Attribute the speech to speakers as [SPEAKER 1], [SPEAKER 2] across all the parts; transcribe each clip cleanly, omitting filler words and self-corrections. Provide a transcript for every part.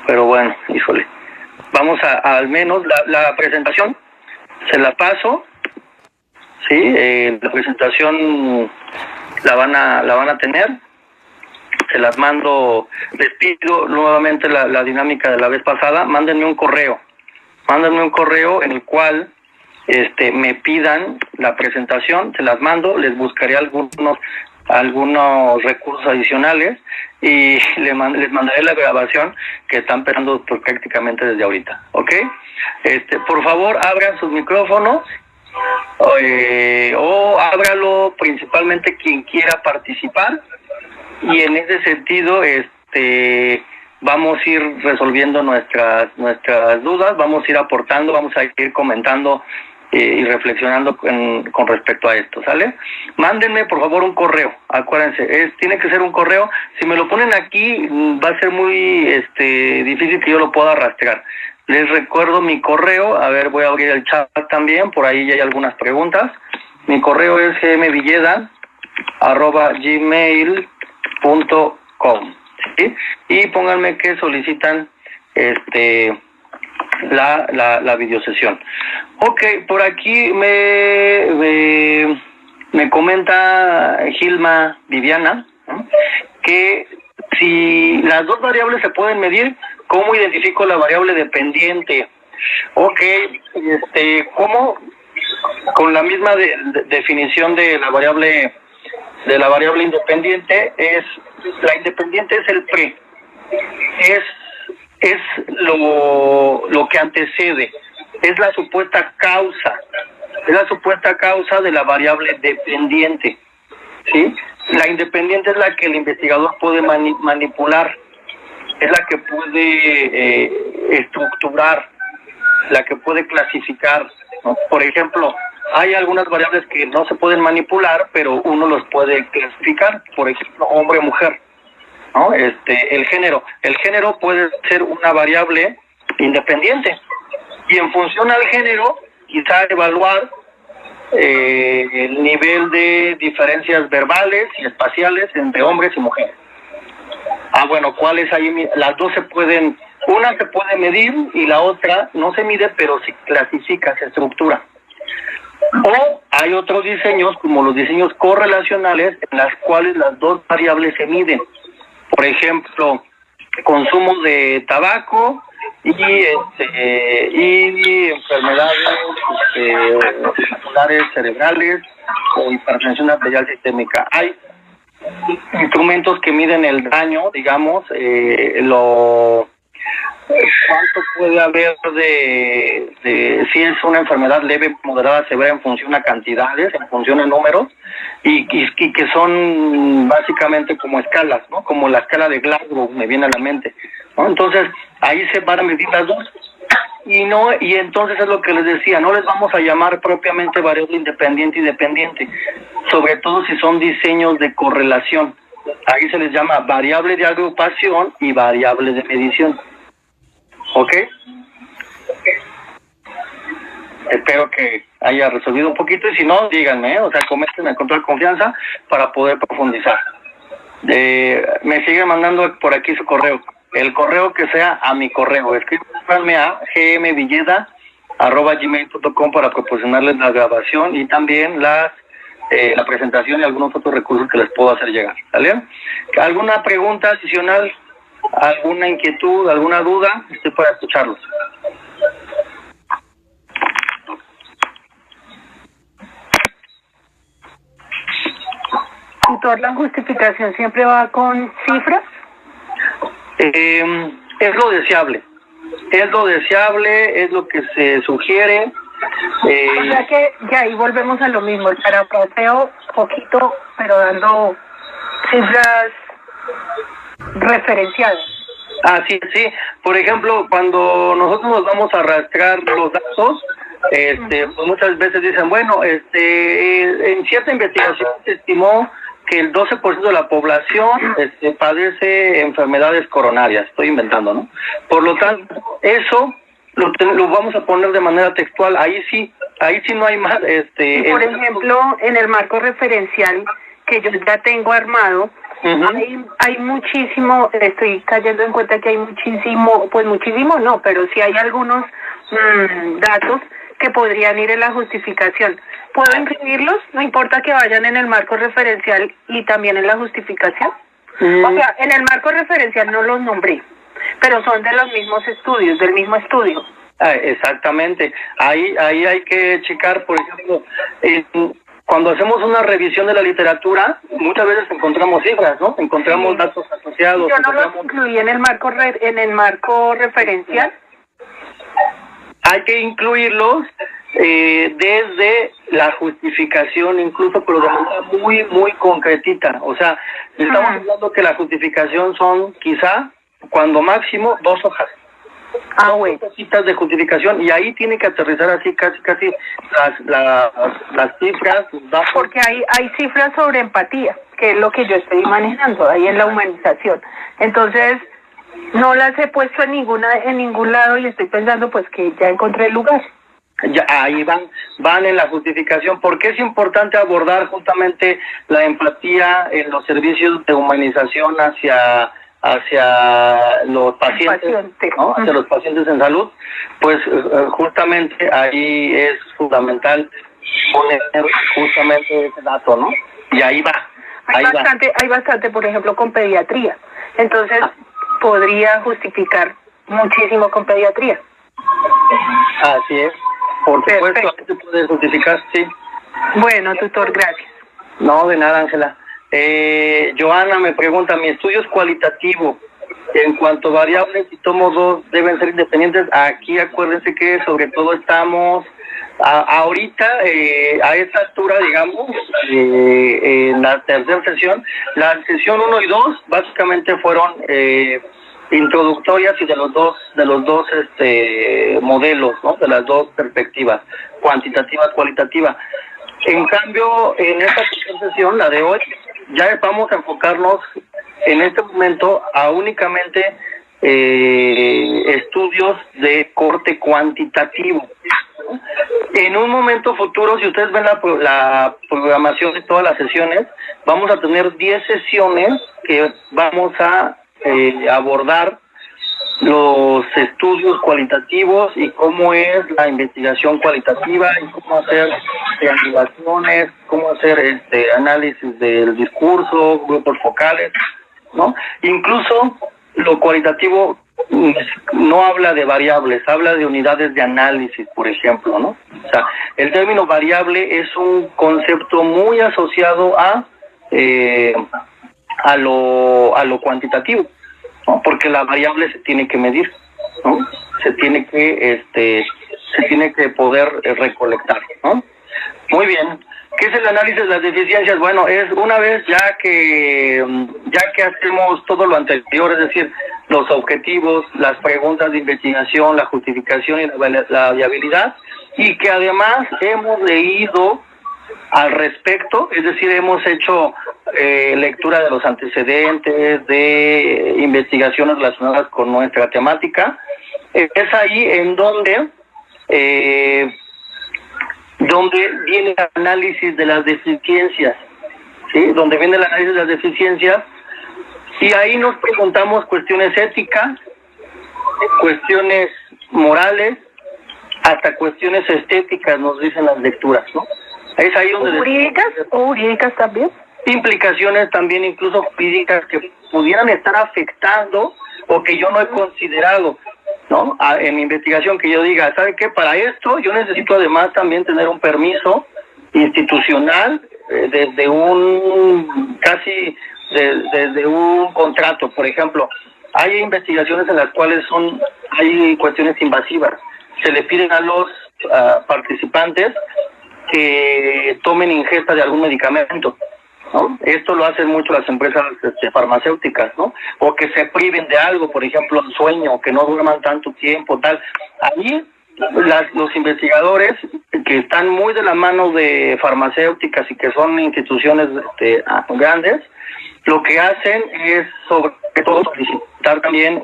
[SPEAKER 1] Pero bueno, híjole. Vamos al menos la presentación, se la paso, ¿sí? La presentación la van a tener, se las mando, les pido nuevamente la dinámica de la vez pasada, mándenme un correo en el cual me pidan la presentación, se las mando, les buscaré algunos recursos adicionales y les mandaré la grabación que están esperando pues, prácticamente desde ahorita, ¿ok? Por favor, abran sus micrófonos o ábralo principalmente quien quiera participar y en ese sentido vamos a ir resolviendo nuestras dudas, vamos a ir aportando, vamos a ir comentando y reflexionando con respecto a esto, ¿sale? Mándenme por favor un correo, acuérdense, tiene que ser un correo, si me lo ponen aquí va a ser muy difícil que yo lo pueda rastrear. Les recuerdo mi correo, a ver, voy a abrir el chat también, por ahí ya hay algunas preguntas. Mi correo es gmvilleda@gmail.com, ¿sí? Y pónganme que solicitan la videosesión. Ok, por aquí me comenta Gilma Viviana, ¿no?, que si las dos variables se pueden medir, ¿cómo identifico la variable dependiente? Ok, ¿cómo? Con la misma definición de la variable independiente, la independiente es el pre, es lo que antecede, es la supuesta causa de la variable dependiente, ¿sí? La independiente es la que el investigador puede manipular, es la que puede estructurar, la que puede clasificar, ¿no? Por ejemplo, hay algunas variables que no se pueden manipular, pero uno los puede clasificar, por ejemplo, hombre o mujer, ¿no? El género puede ser una variable independiente y en función al género quizá evaluar el nivel de diferencias verbales y espaciales entre hombres y mujeres. Bueno, ¿cuáles ahí? Las dos una se puede medir y la otra no se mide, pero se clasifica, se estructura. O hay otros diseños, como los diseños correlacionales, en las cuales las dos variables se miden. Por ejemplo, consumo de tabaco y enfermedades vasculares cerebrales o hipertensión arterial sistémica. Hay instrumentos que miden el daño, digamos, cuánto puede haber si es una enfermedad leve, moderada, severa, en función a cantidades, en función a números, y que son básicamente como escalas, ¿no? Como la escala de Glasgow, me viene a la mente, ¿no? Entonces, ahí se van a medir las dos. Y entonces es lo que les decía, no les vamos a llamar propiamente variable independiente y dependiente, sobre todo si son diseños de correlación. Ahí se les llama variable de agrupación y variable de medición. ¿Ok? Espero que haya resolvido un poquito y si no, díganme, o sea, coméntenme con toda confianza para poder profundizar. Me siguen mandando por aquí su correo. El correo que sea a mi correo. Escríbanme a gmvilleda@gmail.com para proporcionarles la grabación y también la presentación y algunos otros recursos que les puedo hacer llegar. ¿Vale? ¿Alguna pregunta adicional? ¿Alguna inquietud? ¿Alguna duda? Estoy para escucharlos.
[SPEAKER 2] ¿Tutor, la justificación siempre va con cifras?
[SPEAKER 1] Es lo deseable, es lo que se sugiere.
[SPEAKER 2] O sea que ya ahí volvemos a lo mismo, el parafraseo poquito, pero dando cifras referenciadas.
[SPEAKER 1] Sí. Por ejemplo, cuando nosotros nos vamos a rastrear los datos, pues muchas veces dicen, bueno, en cierta investigación se estimó que el 12% de la población padece enfermedades coronarias, estoy inventando, ¿no? Por lo tanto, eso lo vamos a poner de manera textual, ahí sí no hay más.
[SPEAKER 2] Por ejemplo, en el marco referencial que yo ya tengo armado, Hay muchísimo, estoy cayendo en cuenta que hay muchísimo, pues muchísimo no, pero sí hay algunos datos que podrían ir en la justificación. ¿Puedo incluirlos? No importa que vayan en el marco referencial y también en la justificación. O sea, en el marco referencial no los nombré, pero son de los mismos estudios, del mismo estudio.
[SPEAKER 1] Exactamente. Ahí hay que checar, por ejemplo, cuando hacemos una revisión de la literatura, muchas veces encontramos cifras, ¿no? Encontramos datos asociados.
[SPEAKER 2] Yo no los incluí en el marco referencial.
[SPEAKER 1] Hay que incluirlos desde la justificación, incluso, pero de manera muy, muy concretita. O sea, estamos hablando que la justificación son quizá, cuando máximo, 2 hojas.
[SPEAKER 2] Bueno.
[SPEAKER 1] Citas de justificación, y ahí tiene que aterrizar así casi las cifras.
[SPEAKER 2] Porque hay cifras sobre empatía, que es lo que yo estoy manejando ahí en la humanización. Entonces, no las he puesto en ningún lado y estoy pensando pues que ya encontré el lugar.
[SPEAKER 1] Ya, ahí van en la justificación. ¿Por qué es importante abordar justamente la empatía en los servicios de humanización hacia los pacientes, ¿no? Hacia los pacientes en salud? Pues justamente ahí es fundamental poner justamente ese dato, ¿no? Y ahí va.
[SPEAKER 2] Hay bastante, por ejemplo, con pediatría. Entonces, podría justificar muchísimo con pediatría.
[SPEAKER 1] Así es. Por supuesto, se puede justificar, sí.
[SPEAKER 2] Bueno, tutor, gracias.
[SPEAKER 1] No, de nada, Ángela. Joana me pregunta, mi estudio es cualitativo. En cuanto a variables, si tomo 2, deben ser independientes. Aquí acuérdense que sobre todo estamos ahorita, a esta altura, digamos, en la tercera sesión. La sesión 1 y 2 básicamente fueron introductorias y de los dos modelos, ¿no? De las dos perspectivas, cuantitativa, cualitativa. En cambio, en esta sesión, la de hoy, ya vamos a enfocarnos en este momento a únicamente estudios de corte cuantitativo. En un momento futuro, si ustedes ven la programación de todas las sesiones, vamos a tener 10 sesiones que vamos a abordar los estudios cualitativos y cómo es la investigación cualitativa y cómo hacer triangulaciones, cómo hacer análisis del discurso, grupos focales, ¿no? Incluso lo cualitativo no habla de variables, habla de unidades de análisis, por ejemplo, ¿no? O sea, el término variable es un concepto muy asociado a lo cuantitativo, ¿no? Porque la variable se tiene que medir, ¿no? Se tiene que poder recolectar, ¿no? Muy bien. ¿Qué es el análisis de las deficiencias? Bueno, es una vez ya que hacemos todo lo anterior, es decir, los objetivos, las preguntas de investigación, la justificación y la viabilidad, y que además hemos leído al respecto, es decir, hemos hecho lectura de los antecedentes, de investigaciones relacionadas con nuestra temática. Es ahí en donde viene el análisis de las deficiencias, ¿sí? Donde viene el análisis de las deficiencias, y ahí nos preguntamos cuestiones éticas, cuestiones morales, hasta cuestiones estéticas, nos dicen las lecturas, ¿no? Es ahí donde...
[SPEAKER 2] ¿Jurídicas también?
[SPEAKER 1] Implicaciones también, incluso jurídicas, que pudieran estar afectando o que yo no he considerado, ¿no? En mi investigación, que yo diga, ¿sabe qué? Para esto yo necesito además también tener un permiso institucional desde un contrato. Por ejemplo, hay investigaciones en las cuales hay cuestiones invasivas. Se le piden a los participantes que tomen ingesta de algún medicamento, ¿no? Esto lo hacen mucho las empresas farmacéuticas, ¿no? O que se priven de algo, por ejemplo, el sueño, que no duerman tanto tiempo, tal. Ahí los investigadores que están muy de la mano de farmacéuticas y que son instituciones grandes, lo que hacen es sobre todo solicitar también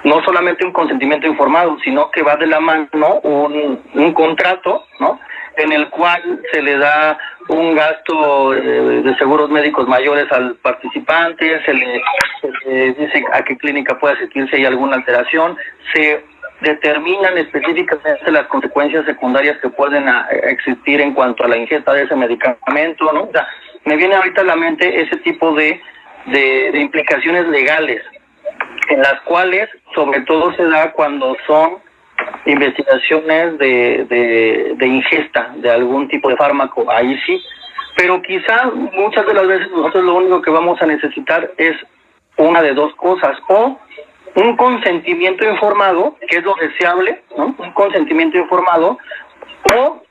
[SPEAKER 1] no solamente un consentimiento informado, sino que va de la mano un contrato, ¿no? En el cual se le da un gasto de seguros médicos mayores al participante, se le dice a qué clínica puede asistir si hay alguna alteración, se determinan específicamente las consecuencias secundarias que pueden existir en cuanto a la ingesta de ese medicamento, ¿no? O sea, me viene ahorita a la mente ese tipo de implicaciones legales, en las cuales sobre todo se da cuando son investigaciones de ingesta de algún tipo de fármaco, ahí sí, pero quizá muchas de las veces nosotros lo único que vamos a necesitar es una de dos cosas, o un consentimiento informado, que es lo deseable, ¿no? Un consentimiento informado, o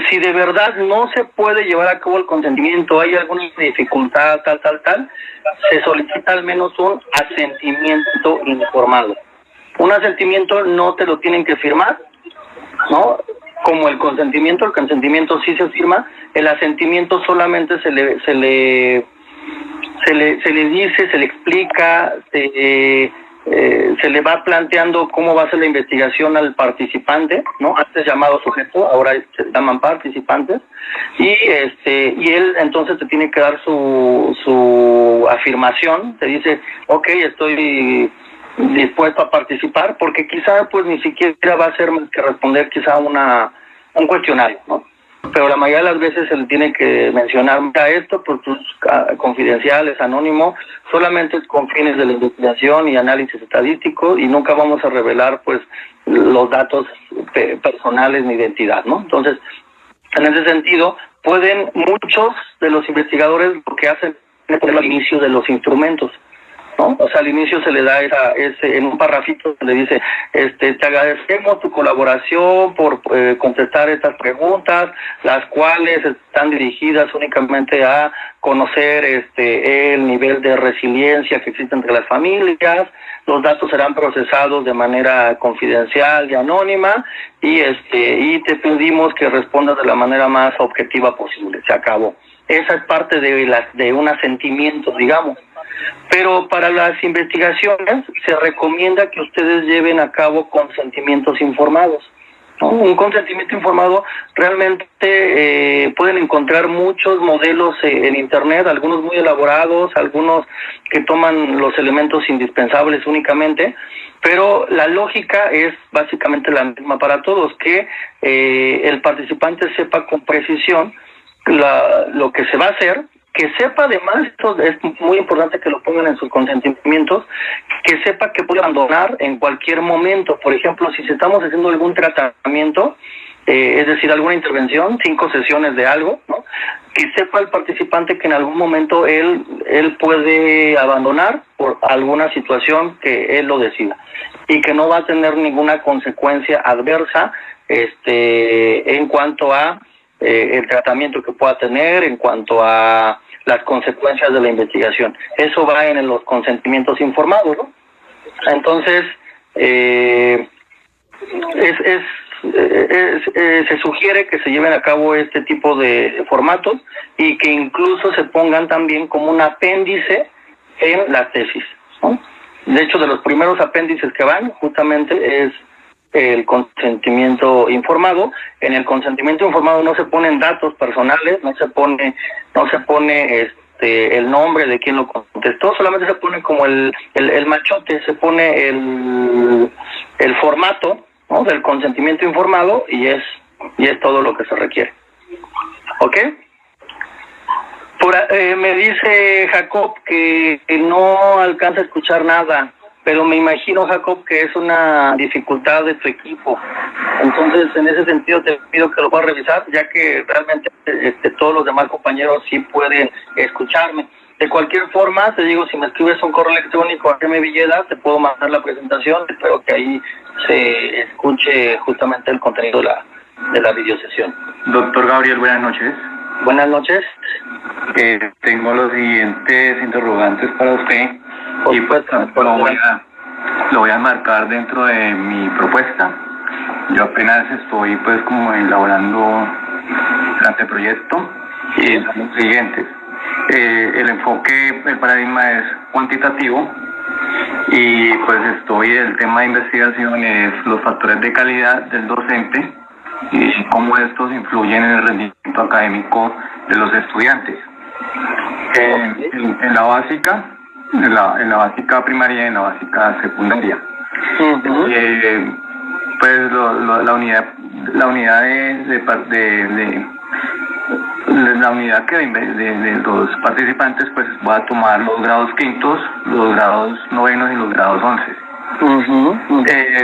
[SPEAKER 1] si de verdad no se puede llevar a cabo el consentimiento, hay alguna dificultad, tal, se solicita al menos un asentimiento informado. Un asentimiento no te lo tienen que firmar, ¿no? Como el consentimiento sí se firma, el asentimiento solamente se le dice, se le explica, se le va planteando cómo va a ser la investigación al participante, ¿no? Antes llamado sujeto, ahora se llaman participantes, y él entonces te tiene que dar su afirmación, te dice, okay, estoy dispuesto a participar, porque quizá pues ni siquiera va a ser más que responder quizá un cuestionario, ¿no? Pero la mayoría de las veces se le tiene que mencionar, mira, esto por tus confidenciales, anónimo, solamente con fines de la investigación y análisis estadístico, y nunca vamos a revelar pues los datos personales ni identidad, ¿no? Entonces, en ese sentido, pueden muchos de los investigadores lo que hacen es poner al inicio de los instrumentos, ¿no? O sea, al inicio se le da en un parrafito le dice, te agradecemos tu colaboración por contestar estas preguntas, las cuales están dirigidas únicamente a conocer el nivel de resiliencia que existe entre las familias. Los datos serán procesados de manera confidencial y anónima, y te pedimos que respondas de la manera más objetiva posible. Se acabó. Esa es parte de un asentimiento, digamos. Pero para las investigaciones se recomienda que ustedes lleven a cabo consentimientos informados, ¿no? Un consentimiento informado realmente pueden encontrar muchos modelos en internet, algunos muy elaborados, algunos que toman los elementos indispensables únicamente, pero la lógica es básicamente la misma para todos, que el participante sepa con precisión lo que se va a hacer, que sepa además, esto es muy importante que lo pongan en sus consentimientos, que sepa que puede abandonar en cualquier momento. Por ejemplo, si estamos haciendo algún tratamiento, es decir, alguna intervención, 5 sesiones de algo, ¿no? Que sepa el participante que en algún momento él puede abandonar por alguna situación que él lo decida, y que no va a tener ninguna consecuencia adversa en cuanto a el tratamiento que pueda tener, en cuanto a las consecuencias de la investigación. Eso va en los consentimientos informados, ¿no? Entonces, se sugiere que se lleven a cabo este tipo de formatos, y que incluso se pongan también como un apéndice en la tesis, ¿no? De hecho, de los primeros apéndices que van justamente es el consentimiento informado. En el consentimiento informado no se ponen datos personales, no se pone el nombre de quien lo contestó, solamente se pone como el machote, se pone el formato, ¿no?, del consentimiento informado, y es todo lo que se requiere. ¿Ok? Me dice Jacob que no alcanza a escuchar nada, pero me imagino, Jacob, que es una dificultad de tu equipo. Entonces, en ese sentido, te pido que lo puedas revisar, ya que realmente todos los demás compañeros sí pueden escucharme. De cualquier forma, te digo, si me escribes un correo electrónico a M. Villeda, te puedo mandar la presentación. Espero que ahí se escuche justamente el contenido de la videosesión.
[SPEAKER 3] Doctor Gabriel, buenas noches.
[SPEAKER 1] Buenas noches.
[SPEAKER 3] Tengo los siguientes interrogantes para usted. Y pues lo voy a marcar dentro de mi propuesta. Yo apenas estoy pues como elaborando el anteproyecto, y son los siguientes. El paradigma es cuantitativo, y pues el tema de investigación es los factores de calidad del docente y cómo estos influyen en el rendimiento académico de los estudiantes. En la básica, en la básica primaria y en la básica secundaria. Pues la unidad la unidad que de los participantes, pues va a tomar los grados quintos, los grados novenos y los grados 11.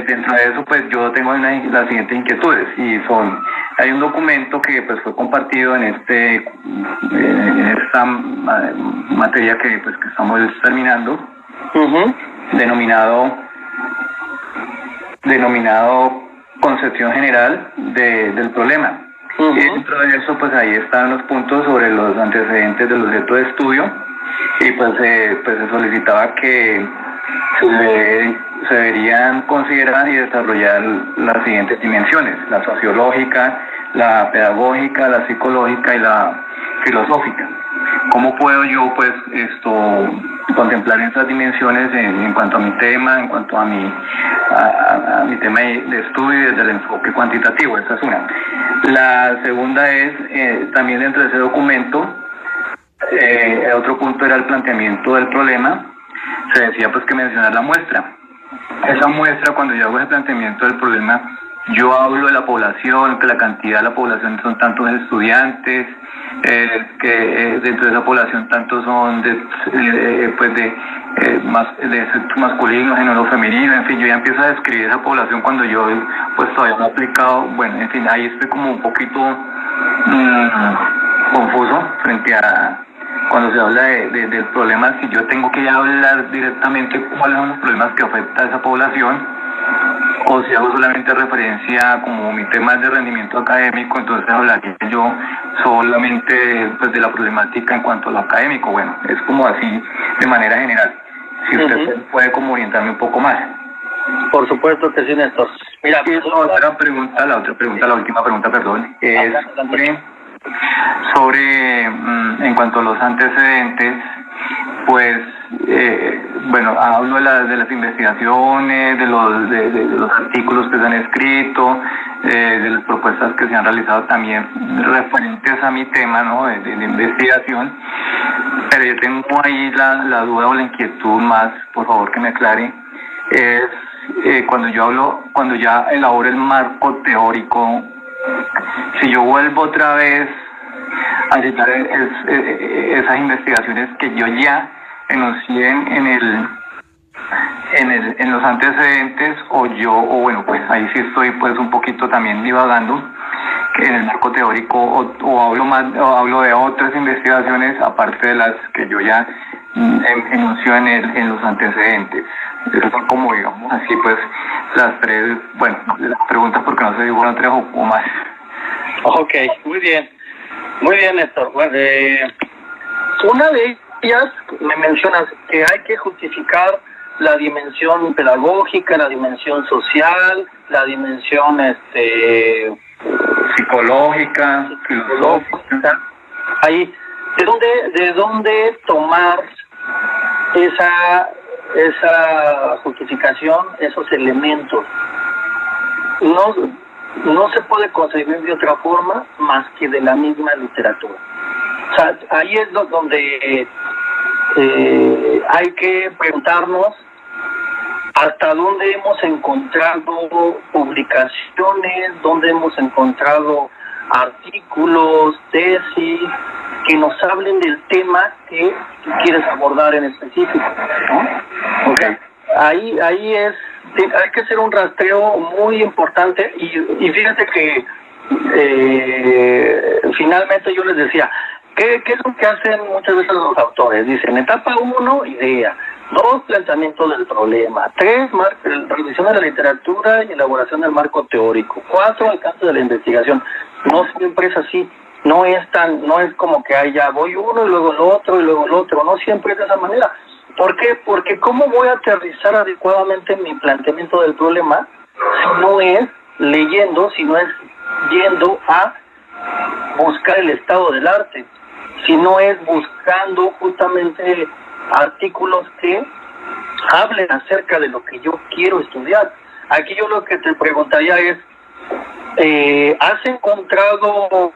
[SPEAKER 3] Dentro de eso, pues yo tengo las siguientes inquietudes, y hay un documento que pues fue compartido en esta materia que estamos terminando, denominado concepción general del problema. Y dentro de eso, pues ahí están los puntos sobre los antecedentes del objeto de estudio, y pues se solicitaba que se deberían considerar y desarrollar las siguientes dimensiones: la sociológica, la pedagógica, la psicológica y la filosófica. ¿Cómo puedo yo contemplar esas dimensiones en cuanto a mi tema, en cuanto a mi tema de estudio desde el enfoque cuantitativo? Esa es una. La segunda es, también dentro de ese documento, otro punto era el planteamiento del problema. Se decía pues que mencionar la muestra. Esa muestra, cuando yo hago ese planteamiento del problema, yo hablo de la población, que la cantidad de la población son tantos estudiantes, que dentro de esa población tantos son de sexo masculino, género femenino, en fin, yo ya empiezo a describir esa población cuando yo pues todavía no he aplicado. Bueno, en fin, ahí estoy como un poquito confuso frente a cuando se habla del problema, si yo tengo que hablar directamente cuáles son los problemas que afectan a esa población, o si hago solamente referencia, como mi tema es de rendimiento académico, entonces hablaría yo solamente pues de la problemática en cuanto a lo académico. Bueno, es como así de manera general. Si usted puede como orientarme un poco más.
[SPEAKER 1] Por supuesto que sí, Néstor. Mira,
[SPEAKER 3] la última pregunta, perdón, es sobre en cuanto a los antecedentes, pues bueno, hablo de las investigaciones, de los artículos que se han escrito, de las propuestas que se han realizado también referentes a mi tema, ¿no?, de investigación. Pero yo tengo ahí la duda o la inquietud más, por favor que me aclare, es cuando ya elaboro el marco teórico, si yo vuelvo otra vez a citar esas investigaciones que yo ya enuncié en los antecedentes, o bueno, pues ahí sí estoy pues un poquito también divagando en el marco teórico, o hablo de otras investigaciones aparte de las que yo ya enuncio en los antecedentes. Esas son como, digamos así, pues las tres, bueno, las preguntas, porque no sé si fueron tres o más.
[SPEAKER 1] Ok, muy bien, Néstor. Bueno, una de ellas me mencionas que hay que justificar la dimensión pedagógica, la dimensión social, la dimensión
[SPEAKER 3] psicológica, filosófica.
[SPEAKER 1] Ahí, ¿de dónde tomar esa justificación, esos elementos? No se puede concebir de otra forma más que de la misma literatura. O sea, ahí es donde hay que preguntarnos hasta dónde hemos encontrado publicaciones, dónde hemos encontrado artículos, tesis, que nos hablen del tema que tú quieres abordar en específico, ¿no? Okay. Ahí hay que hacer un rastreo muy importante, y fíjate que finalmente yo les decía, ¿qué es lo que hacen muchas veces los autores? Dicen, etapa 1, idea; 2, planteamiento del problema; 3, revisión de la literatura y elaboración del marco teórico; 4, alcance de la investigación. No siempre es así. No es como que ya voy uno y luego el otro y luego el otro. No siempre es de esa manera. ¿Por qué? Porque ¿cómo voy a aterrizar adecuadamente mi planteamiento del problema si no es leyendo, si no es yendo a buscar el estado del arte, si no es buscando justamente artículos que hablen acerca de lo que yo quiero estudiar? Aquí yo lo que te preguntaría es, ¿Has encontrado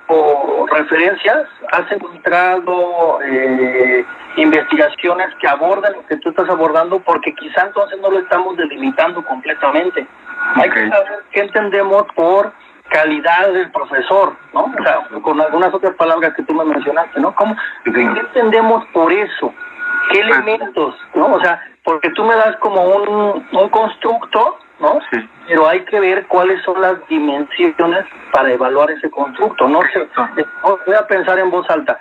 [SPEAKER 1] referencias? ¿Has encontrado investigaciones que aborden lo que tú estás abordando? Porque quizá entonces no lo estamos delimitando completamente. Okay. Hay que saber qué entendemos por calidad del profesor, ¿no? O sea, con algunas otras palabras que tú me mencionaste, ¿no? ¿Qué entendemos por eso? ¿Qué elementos, no? O sea, porque tú me das como un constructo, ¿no? Sí. Pero hay que ver cuáles son las dimensiones para evaluar ese constructo. No sé, voy a pensar en voz alta.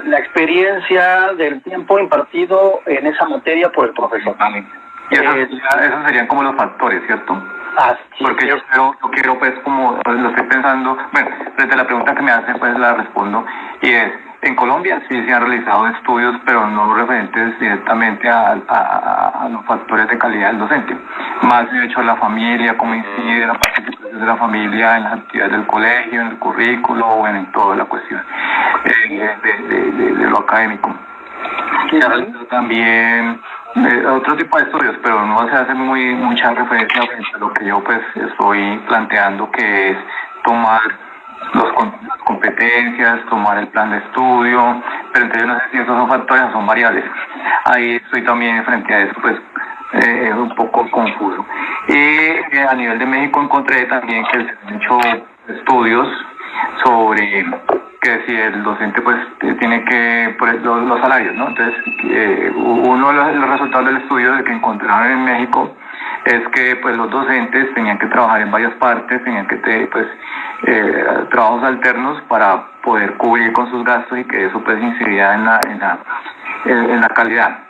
[SPEAKER 1] La experiencia del tiempo impartido en esa materia por el profesor.
[SPEAKER 3] Vale. Y esos serían como los factores, ¿cierto? Porque yo quiero, pues, como lo estoy pensando, bueno, desde la pregunta que me hace, pues la respondo, y es, en Colombia sí se han realizado estudios, pero no referentes directamente a los factores de calidad del docente. Más de hecho la familia, cómo incide la participación de la familia en las actividades del colegio, en el currículo, o en toda la cuestión de lo académico. Se ha realizado también otro tipo de estudios, pero no se hace mucha referencia a lo que yo pues estoy planteando, que es tomar las competencias, tomar el plan de estudio, pero entonces no sé si esos son factores o son variables. Ahí estoy también frente a eso, pues un poco confuso. Y a nivel de México encontré también que se han hecho estudios sobre que si el docente pues tiene que, por los salarios, ¿no? Entonces, uno de los resultados del estudio que encontraron en México es que pues los docentes tenían que trabajar en varias partes, tenían que trabajos alternos para poder cubrir con sus gastos, y que eso pues incidía en la calidad.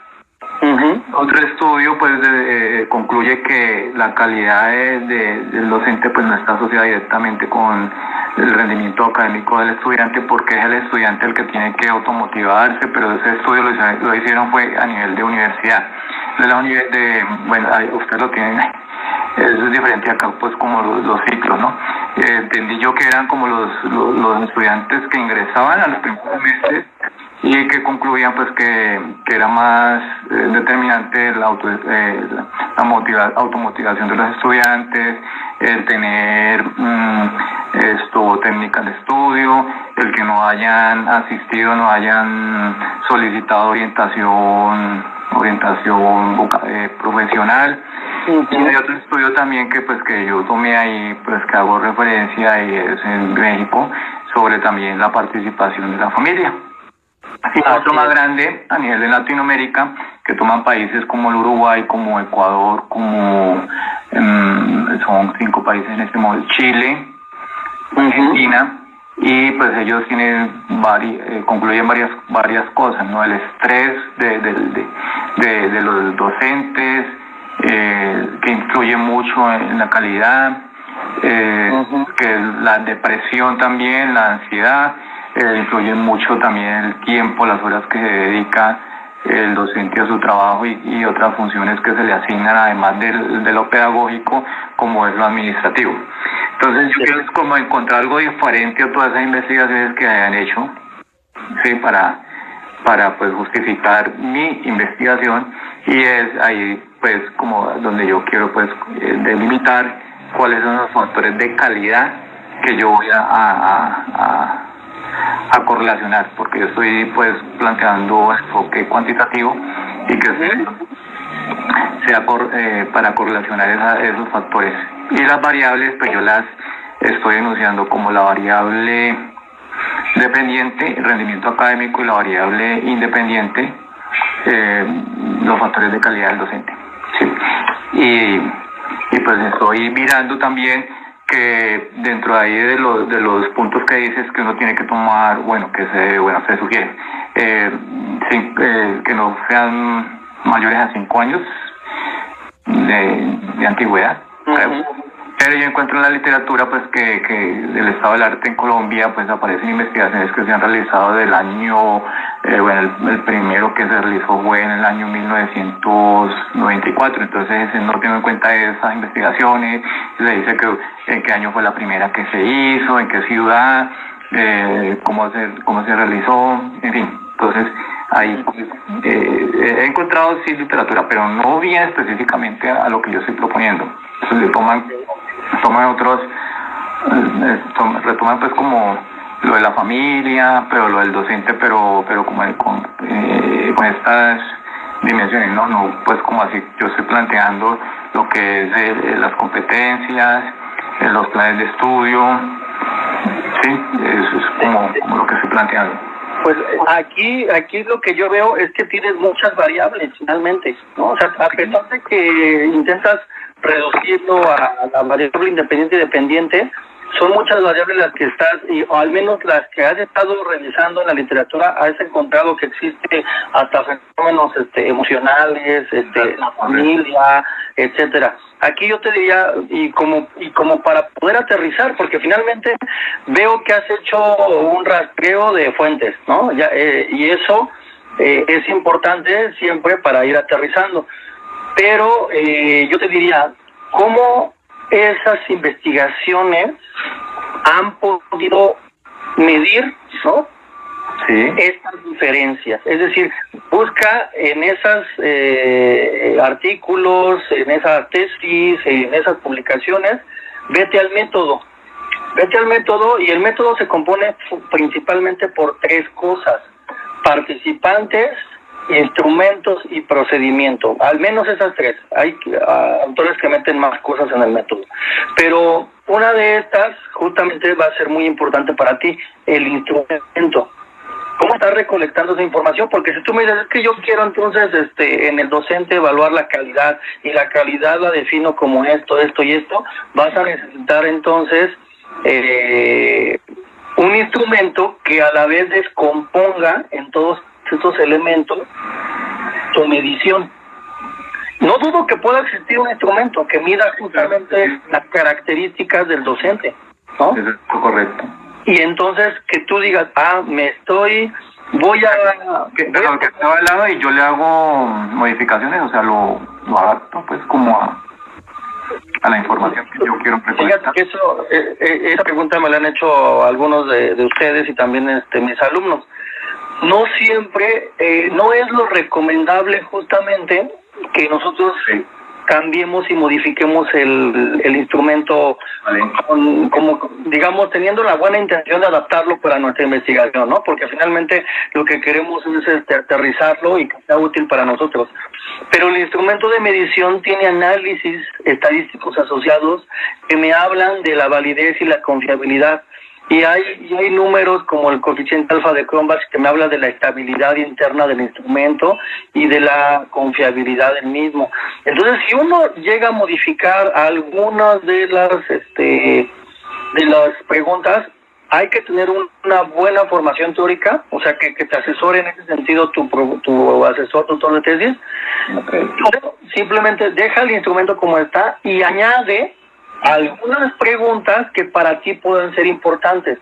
[SPEAKER 3] Uh-huh. Otro estudio pues concluye que la calidad del docente pues no está asociada directamente con el rendimiento académico del estudiante, porque es el estudiante el que tiene que automotivarse, pero ese estudio lo hicieron fue a nivel de universidad. Bueno, ustedes lo tienen, es diferente acá pues como los ciclos, ¿no? Entendí yo que eran como los estudiantes que ingresaban a los primeros semestres y que concluían pues que era más determinante la automotivación de los estudiantes, el tener técnicas de estudio, el que no hayan asistido, no hayan solicitado orientación profesional. Uh-huh. Y hay otro estudio también que yo tomé ahí, pues que hago referencia, y es en México, sobre también la participación de la familia. Y otro más grande a nivel de Latinoamérica, que toman países como el Uruguay, como Ecuador, son 5 países en este momento, Chile, Argentina, y pues ellos concluyen varias cosas, ¿no? El estrés de los docentes, que influye mucho en la calidad, que la depresión también, la ansiedad, influye mucho también el tiempo, las horas que se dedica el docente a su trabajo, y otras funciones que se le asignan además de lo pedagógico, como es lo administrativo. Entonces yo quiero como encontrar algo diferente a todas esas investigaciones que hayan hecho, sí, para pues justificar mi investigación, y es ahí pues como donde yo quiero pues delimitar cuáles son los factores de calidad que yo voy a correlacionar, porque yo estoy pues planteando enfoque cuantitativo, y que sea para correlacionar esos factores. Y las variables pues yo las estoy enunciando como la variable dependiente, rendimiento académico, y la variable independiente, los factores de calidad del docente. ¿Sí? Y pues estoy mirando también que dentro de ahí de los puntos que dices que uno tiene que tomar, se sugiere que no sean mayores a 5 años de antigüedad. Uh-huh. Pero yo encuentro en la literatura pues que del estado del arte en Colombia pues aparecen investigaciones que se han realizado del año, el primero que se realizó fue en el año 1994, entonces no tengo en cuenta esas investigaciones, se dice que en qué año fue la primera que se hizo, en qué ciudad, cómo se realizó, en fin. Entonces ahí he encontrado sí literatura, pero no bien específicamente a lo que yo estoy proponiendo. Entonces toman retoman pues como lo de la familia, pero lo del docente, pero como con estas dimensiones, no pues como así yo estoy planteando lo que es las competencias, los planes de estudio, sí, eso es como lo que estoy planteando.
[SPEAKER 1] Pues aquí lo que yo veo es que tienes muchas variables finalmente, ¿no? O sea, a pesar de que intentas reducirlo a la variable independiente y dependiente, son muchas variables las que estás, o al menos las que has estado revisando en la literatura, has encontrado que existe hasta fenómenos emocionales, la familia, etcétera. Aquí yo te diría, y como para poder aterrizar, porque finalmente veo que has hecho un rastreo de fuentes, ¿no? Y eso es importante siempre para ir aterrizando. Pero yo te diría, ¿cómo esas investigaciones han podido medir, ¿no? Sí. Estas diferencias? Es decir, busca en esos artículos, en esas tesis, en esas publicaciones, vete al método, y el método se compone principalmente por tres cosas: participantes, instrumentos y procedimiento. Al menos esas tres. Hay autores que meten más cosas en el método, pero una de estas justamente va a ser muy importante para ti: el instrumento. ¿Cómo estás recolectando esa información? Porque si tú me dices, es que yo quiero entonces en el docente evaluar la calidad, y la calidad la defino como esto y esto, vas a necesitar entonces un instrumento que a la vez descomponga en todos estos elementos tu medición. No dudo que pueda existir un instrumento que mida justamente las características del docente, ¿no?
[SPEAKER 3] Eso es correcto.
[SPEAKER 1] Y entonces que tú digas, voy a
[SPEAKER 3] que estaba al lado y yo le hago modificaciones, o sea, lo adapto pues como a la información que yo quiero presentar.
[SPEAKER 1] Fíjate que esa pregunta me la han hecho algunos de ustedes y también mis alumnos. No siempre, no es lo recomendable justamente que nosotros cambiemos y modifiquemos el instrumento, como digamos, teniendo la buena intención de adaptarlo para nuestra investigación, ¿no? Porque finalmente lo que queremos es aterrizarlo y que sea útil para nosotros. Pero el instrumento de medición tiene análisis estadísticos asociados que me hablan de la validez y la confiabilidad. Y hay números como el coeficiente alfa de Cronbach que me habla de la estabilidad interna del instrumento y de la confiabilidad del mismo. Entonces, si uno llega a modificar algunas de las preguntas, hay que tener una buena formación teórica, o sea, que te asesore en ese sentido tu asesor, tutor de tesis. Okay. Simplemente deja el instrumento como está y añade algunas preguntas que para ti pueden ser importantes,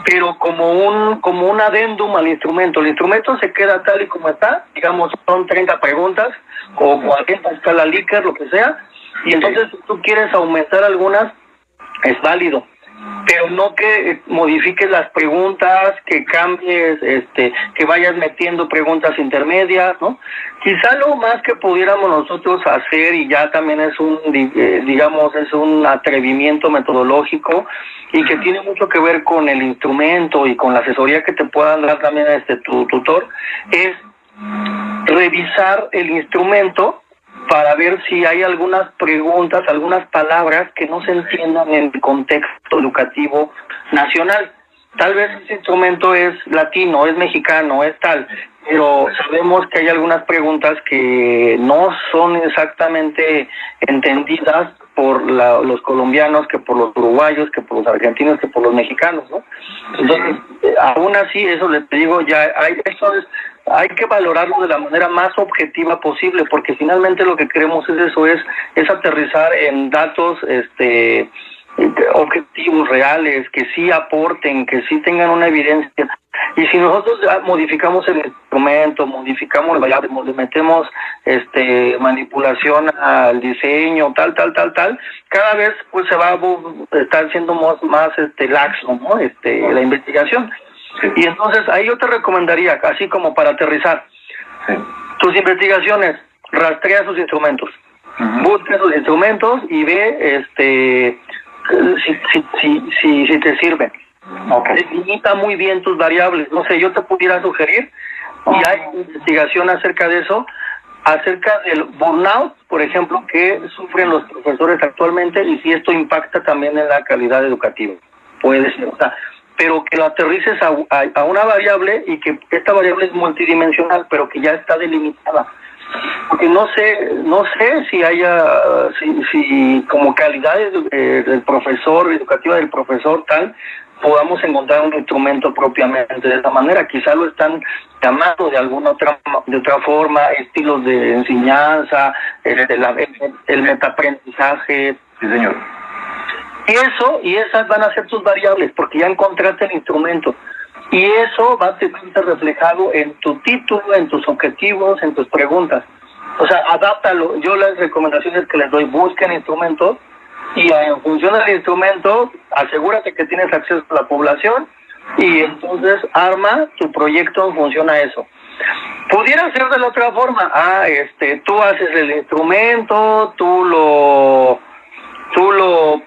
[SPEAKER 1] pero como un adendum al instrumento. El instrumento se queda tal y como está, digamos, son 30 preguntas o 40 escala Likert, lo que sea, y entonces si tú quieres aumentar algunas, es válido, pero no que modifiques las preguntas, que cambies, que vayas metiendo preguntas intermedias, ¿no? Quizá lo más que pudiéramos nosotros hacer, y ya también es un atrevimiento metodológico y que tiene mucho que ver con el instrumento y con la asesoría que te puedan dar también tu tutor, es revisar el instrumento para ver si hay algunas preguntas, algunas palabras que no se entiendan en el contexto educativo nacional. Tal vez ese instrumento es latino, es mexicano, es tal, pero sabemos que hay algunas preguntas que no son exactamente entendidas por los colombianos, que por los uruguayos, que por los argentinos, que por los mexicanos, ¿no? Entonces, aún así, eso les digo, hay que valorarlo de la manera más objetiva posible, porque finalmente lo que queremos es aterrizar en datos objetivos, reales, que sí aporten, que sí tengan una evidencia. Y si nosotros modificamos el instrumento, modificamos el variable, le metemos manipulación al diseño, tal, cada vez pues se va a estar siendo más laxo, ¿no? La investigación. Sí. Y entonces ahí yo te recomendaría, así como para aterrizar, tus investigaciones, rastrea sus instrumentos, busca sus instrumentos y ve si te sirven.
[SPEAKER 3] Okay.
[SPEAKER 1] Limita muy bien tus variables. No sé, yo te pudiera sugerir, y hay investigación acerca de eso, acerca del burnout, por ejemplo, que sufren los profesores actualmente, y si esto impacta también en la calidad educativa. Puede ser, o sea, pero que lo aterrices a una variable, y que esta variable es multidimensional, pero que ya está delimitada. Porque no sé si haya, si como calidades del profesor, educativa del profesor tal, podamos encontrar un instrumento propiamente de esa manera. Quizá lo están llamando de otra forma, estilos de enseñanza, el metaprendizaje.
[SPEAKER 3] Sí, señor.
[SPEAKER 1] Y esas van a ser tus variables, porque ya encontraste el instrumento. Y eso va a estar reflejado en tu título, en tus objetivos, en tus preguntas. O sea, adáptalo. Yo las recomendaciones que les doy: busquen instrumentos, y en función del instrumento, asegúrate que tienes acceso a la población, y entonces arma tu proyecto en función a eso. Pudiera ser de la otra forma. Tú haces el instrumento, tú lo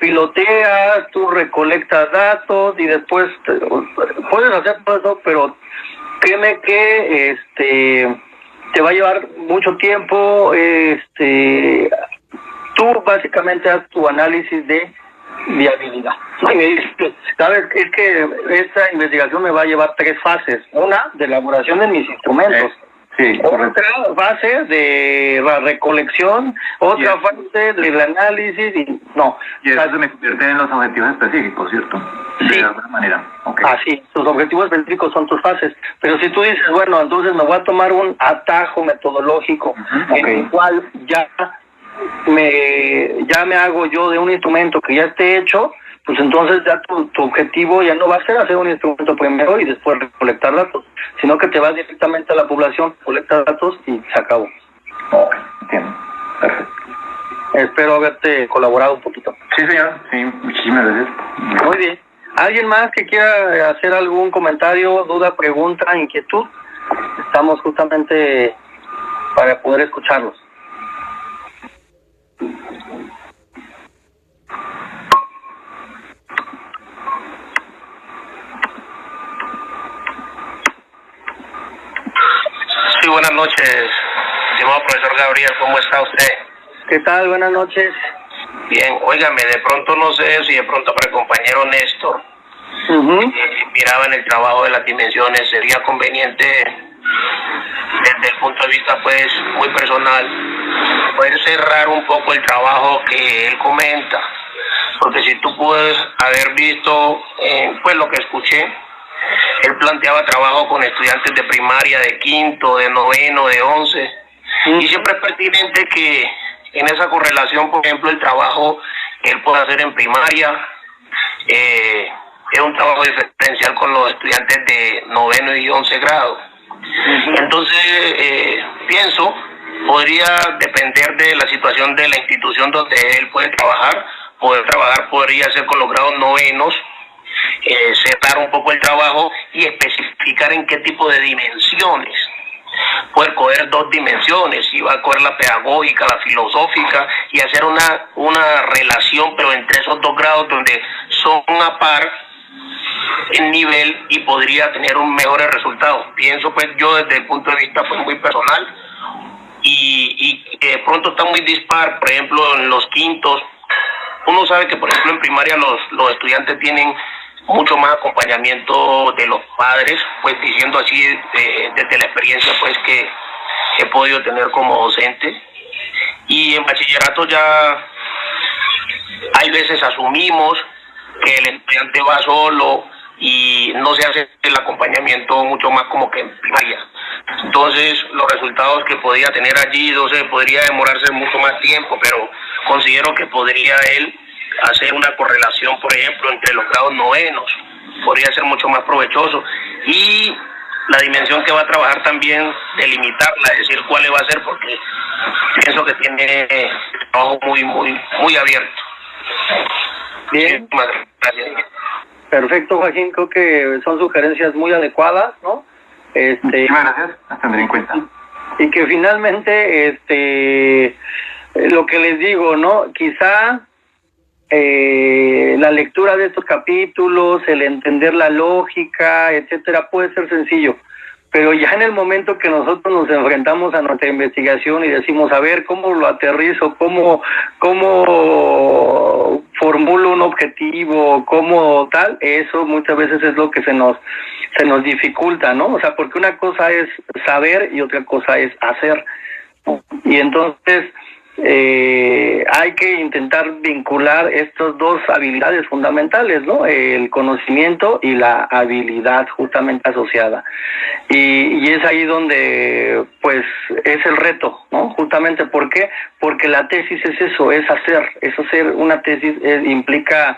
[SPEAKER 1] piloteas, tú recolectas datos, y después puedes hacer todo eso, pero créeme que te va a llevar mucho tiempo. Tú básicamente haz tu análisis de viabilidad. Y me dices, ¿sabes? Es que esta investigación me va a llevar 3 fases. Una, de elaboración de mis instrumentos.
[SPEAKER 3] Sí,
[SPEAKER 1] otra fase de la recolección, otra fase del análisis, y
[SPEAKER 3] eso se me convierte en los objetivos específicos, ¿cierto?
[SPEAKER 1] Sí.
[SPEAKER 3] De alguna manera. Okay.
[SPEAKER 1] Así, tus objetivos específicos son tus fases. Pero si tú dices, bueno, entonces me voy a tomar un atajo metodológico, en el cual ya me hago yo de un instrumento que ya esté hecho, pues entonces ya tu objetivo ya no va a ser hacer un instrumento primero y después recolectar datos, sino que te vas directamente a la población, colectas datos y se acabó.
[SPEAKER 3] Ok, entiendo. Perfecto.
[SPEAKER 1] Espero haberte colaborado un poquito.
[SPEAKER 3] Sí, señor. Sí, muchísimas gracias.
[SPEAKER 1] Muy bien. ¿Alguien más que quiera hacer algún comentario, duda, pregunta, inquietud? Estamos justamente para poder escucharlos.
[SPEAKER 4] Sí, buenas noches, estimado profesor Gabriel, ¿cómo está usted?
[SPEAKER 1] ¿Qué tal? Buenas noches.
[SPEAKER 4] Bien, óigame, de pronto no sé si de pronto para el compañero Néstor, miraba en el trabajo de las dimensiones, sería conveniente desde el punto de vista pues muy personal poder cerrar un poco el trabajo que él comenta, porque si tú puedes haber visto pues lo que escuché, él planteaba trabajo con estudiantes de primaria, de quinto, de noveno, de 11, y siempre es pertinente que en esa correlación, por ejemplo, el trabajo que él puede hacer en primaria es un trabajo diferencial con los estudiantes de noveno y 11 grado. Entonces, pienso, podría depender de la situación de la institución donde él puede trabajar. Podría ser con los grados novenos, cerrar un poco el trabajo y especificar en qué tipo de dimensiones. Poder coger 2 dimensiones, y va a coger la pedagógica, la filosófica, y hacer una relación, pero entre esos 2 grados donde son a par en nivel y podría tener un mejores resultados. Pienso pues yo desde el punto de vista pues muy personal, y de pronto está muy dispar. Por ejemplo, en los quintos, uno sabe que por ejemplo en primaria los estudiantes tienen mucho más acompañamiento de los padres, pues diciendo así desde la experiencia pues que he podido tener como docente. Y en bachillerato ya hay veces asumimos que el estudiante va solo y no se hace el acompañamiento mucho más como que en primaria. Entonces los resultados que podía tener allí, podría demorarse mucho más tiempo, pero considero que podría él hacer una correlación, por ejemplo, entre los grados novenos, podría ser mucho más provechoso. Y la dimensión que va a trabajar también, delimitarla, es decir, cuál va a ser, porque pienso que tiene trabajo muy abierto.
[SPEAKER 1] Bien.
[SPEAKER 4] Gracias.
[SPEAKER 1] Perfecto, Joaquín, creo que son sugerencias muy adecuadas, ¿no?
[SPEAKER 3] Muchísimas gracias, las tendré en cuenta.
[SPEAKER 1] Y que finalmente, lo que les digo, ¿no? Quizá la lectura de estos capítulos, el entender la lógica, etcétera, puede ser sencillo. Pero ya en el momento que nosotros nos enfrentamos a nuestra investigación y decimos, a ver, ¿cómo lo aterrizo? ¿Cómo formulo un objetivo? ¿Cómo tal? Eso muchas veces es lo que se nos dificulta, ¿no? O sea, porque una cosa es saber y otra cosa es hacer. Y entonces hay que intentar vincular estas dos habilidades fundamentales, ¿no? El conocimiento y la habilidad justamente asociada. Y es ahí donde, pues, es el reto, ¿no? Justamente, ¿por qué? Porque la tesis es eso, es hacer una tesis implica